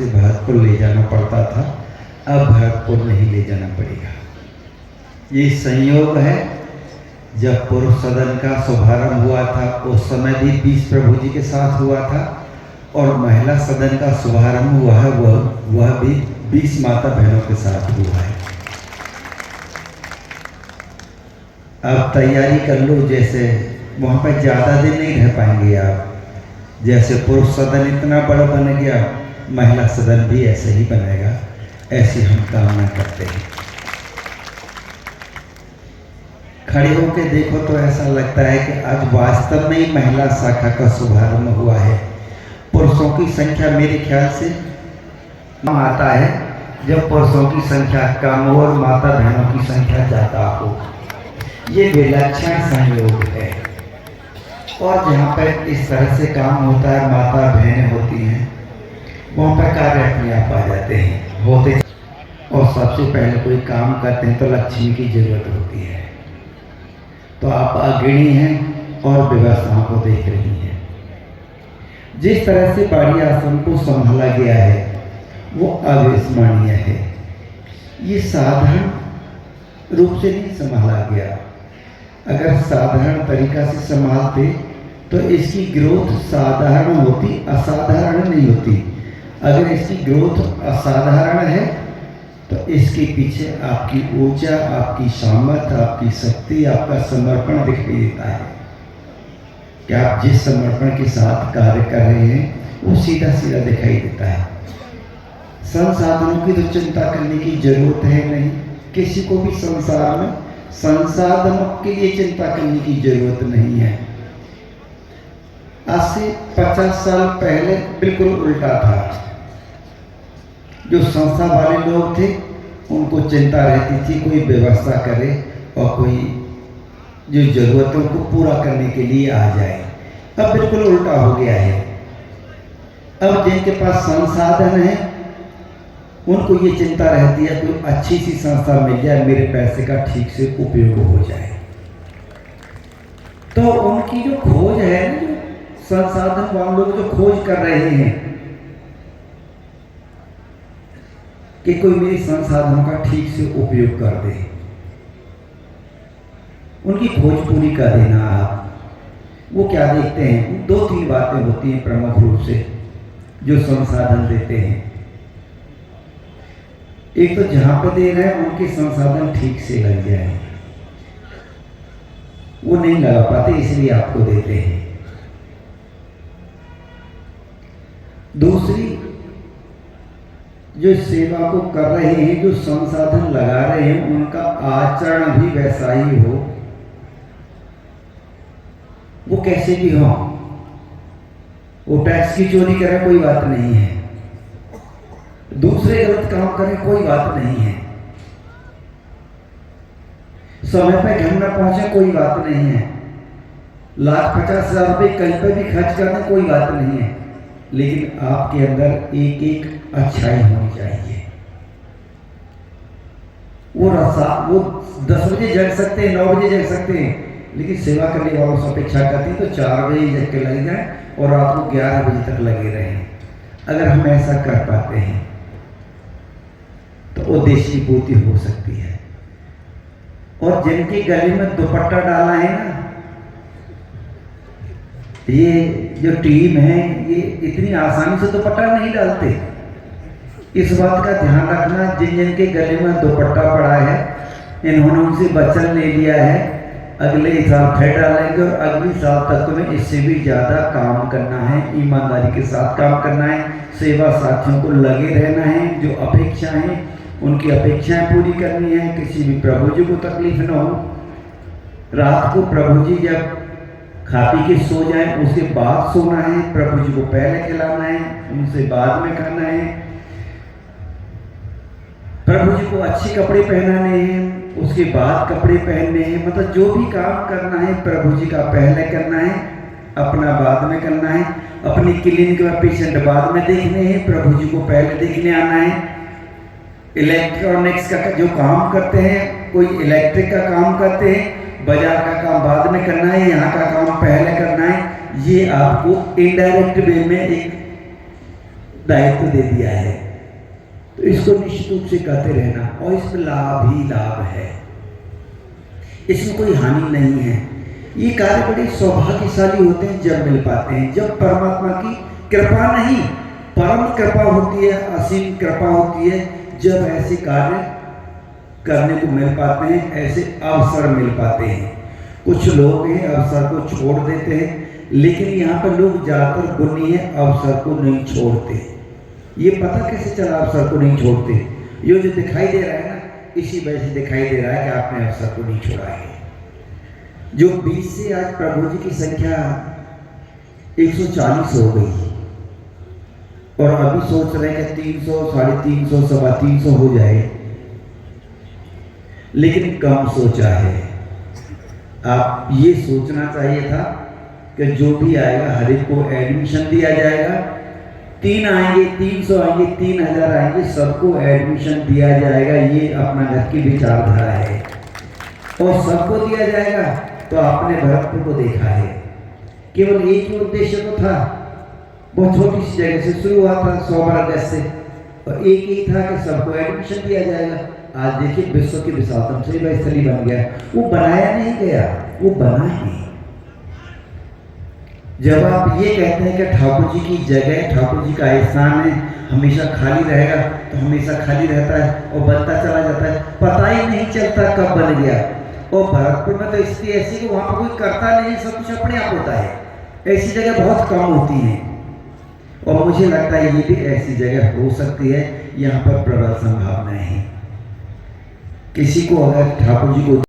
से भरतपुर ले जाना पड़ता था, अब भरतपुर नहीं ले जाना पड़ेगा। ये संयोग है, जब पुरुष सदन का शुभारंभ हुआ था उस समय भी 20 प्रभु जी के साथ हुआ था, और महिला सदन का शुभारंभ हुआ है वह भी 20 माता बहनों के साथ हुआ है। अब तैयारी कर लो, जैसे वहाँ पर ज़्यादा दिन नहीं रह पाएंगे आप। जैसे पुरुष सदन इतना बड़ा बन गया, महिला सदन भी ऐसे ही बनेगा, ऐसी हम कामना करते हैं। खड़े होकर देखो तो ऐसा लगता है कि आज वास्तव में ही महिला शाखा का शुभारंभ हुआ है। पुरुषों की संख्या मेरे ख्याल से आता है जब पुरुषों की संख्या कम हो और माता बहनों की संख्या ज़्यादा हो। ये विलक्षण संयोग है। और जहाँ पर इस तरह से काम होता है, माता बहनें होती हैं, वहाँ पर कार्य अपने आप आ जाते हैं होते। और सबसे पहले कोई काम करते हैं तो लक्ष्मी की जरूरत होती है। तो आप अग्रणी हैं और व्यवस्थाओं को देख रही हैं। जिस तरह से बाड़ी आश्रम को संभाला गया है वो अविस्मरणीय है। ये साधारण रूप से नहीं संभाला गया। अगर साधारण तरीका से संभालते तो इसकी ग्रोथ साधारण होती, असाधारण नहीं होती। अगर इसकी ग्रोथ असाधारण है तो इसके पीछे आपकी ऊर्जा, आपकी सामर्थ्य, आपकी शक्ति, आपका समर्पण दिखाई देता है कि आप जिस समर्पण के साथ कार्य कर रहे हैं वो सीधा सीधा दिखाई देता है। संसाधनों की तो चिंता करने की जरूरत है नहीं। किसी को भी संसार में संसाधनों के लिए चिंता करने की जरूरत नहीं है। आज से 50 साल पहले बिल्कुल उल्टा था। जो संस्था वाले लोग थे उनको चिंता रहती थी कोई व्यवस्था करे और कोई जो जरूरतों को पूरा करने के लिए आ जाए। अब बिल्कुल उल्टा हो गया है। अब जिनके पास संसाधन है उनको ये चिंता रहती है कोई अच्छी सी संस्था मिल जाए, मेरे पैसे का ठीक से उपयोग हो जाए। तो उनकी जो खोज है, जो संसाधन वाले लोग जो खोज कर रहे हैं कि कोई मेरी संसाधनों का ठीक से उपयोग कर दे, उनकी खोज पूरी कर देना। आप वो क्या देखते हैं, 2-3 बातें होती हैं प्रमुख रूप से जो संसाधन देते हैं। एक तो जहां पर दे रहे हैं उनके संसाधन ठीक से लग जाए, वो नहीं लगा पाते इसलिए आपको देते हैं। दूसरी, जो सेवा को कर रहे हैं, जो संसाधन लगा रहे हैं, उनका आचरण भी वैसा ही हो। वो कैसे भी हो, वो टैक्स की चोरी करें कोई बात नहीं है, दूसरे गलत काम करें कोई बात नहीं है, समय पे घर न पहुंचे कोई बात नहीं है, 1,50,000 रुपये कहीं पर भी खर्च करना कोई बात नहीं है, लेकिन आपके अंदर एक एक अच्छाई होनी चाहिए। वो 10 बजे जग सकते हैं, 9 बजे जग सकते हैं, लेकिन सेवा करने वालों से अपेक्षा करती है तो 4 बजे जग के लग जाए और रात को 11 बजे तक लगे रहें। अगर हम ऐसा कर पाते हैं तो उद्देश्य की पूर्ति हो सकती है। और जिनके गले में दुपट्टा डाला है ना, ये जो टीम है ये इतनी आसानी से दुपट्टा नहीं डालते। इस बात का ध्यान रखना, जिन जिनके गले में दुपट्टा पड़ा है इन्होंने उनसे वचन ले लिया है अगले साल फिर डालेंगे और अगले साल तक तुम्हें इससे भी ज़्यादा काम करना है, ईमानदारी के साथ काम करना है, सेवा साथियों को लगे रहना है, जो अपेक्षा है उनकी अपेक्षाएं पूरी करनी है, किसी भी प्रभु जी को तकलीफ न हो। रात को प्रभु जी जब खा पी के सो जाए उसके बाद सोना है, प्रभु जी को पहले खिलाना है, उनसे बाद में खाना है, प्रभु जी को अच्छे कपड़े पहनाने हैं, उसके बाद कपड़े पहनने हैं। मतलब जो भी काम करना है प्रभु जी का पहले करना है, अपना बाद में करना है, अपनी क्लिनिक में पेशेंट बाद में देखने हैं, प्रभु जी को पहले देखने आना है। इलेक्ट्रॉनिक्स का जो काम करते हैं, कोई इलेक्ट्रिक का काम करते हैं, बाजार का काम बाद में करना है, यहाँ का काम पहले करना है। ये आपको इनडायरेक्ट वे में एक दायित्व दे दिया है, तो इसको निश्चित रूप से करते रहना, और इसमें लाभ ही लाभ है, इसमें कोई हानि नहीं है। ये कार्य बड़े सौभाग्यशाली होते हैं जब मिल पाते हैं, जब परमात्मा की कृपा नहीं, परम कृपा होती है, असीम कृपा होती है, जब ऐसे कार्य करने को मिल पाते हैं, ऐसे अवसर मिल पाते हैं। कुछ लोग हैं अवसर को छोड़ देते हैं, लेकिन यहाँ पर लोग ज़्यादातर गुणी है, अवसर को नहीं छोड़ते। ये पता कैसे चला अवसर को नहीं छोड़ते? ये जो दिखाई दे रहा है ना, इसी वजह से दिखाई दे रहा है कि आपने अवसर को नहीं छोड़ा है। जो 20 से आज प्रभु जी की संख्या 140 हो गई, और अभी सोच रहे हैं कि 300, 350, 325 हो जाए, लेकिन कम सोचा है। आप ये सोचना चाहिए था कि जो भी आएगा हर एक को एडमिशन दिया जाएगा, 3 आएंगे, 300 आएंगे, 3000 आएंगे, सबको एडमिशन दिया जाएगा। ये अपना घर की विचारधारा है, और सबको दिया जाएगा। तो आपने भरतपुर को देखा है, केवल एक ही उद्देश्य तो था, बहुत छोटी सी जगह से शुरू हुआ था, 100 गज से, और एक ही था कि सबको एडमिशन दिया जाएगा। आज देखिए विश्व की विशालतम सेवा स्थली बन गया। वो बनाया नहीं गया, वो बना ही। जब आप ये कहते हैं कि ठाकुर जी की जगह, ठाकुर जी का स्थान है, हमेशा खाली रहेगा, तो हमेशा खाली रहता है और बनता चला जाता है, पता ही नहीं चलता कब बन गया। और भरतपुर में तो स्थिति ऐसी कि वहाँ पर कोई करता नहीं, सब कुछ अपने आप होता है। ऐसी जगह बहुत कम होती हैं, और मुझे लगता है ये भी ऐसी जगह हो सकती है, यहाँ पर प्रबल संभावनाएं हैं। किसी को अगर ठाकुर जी को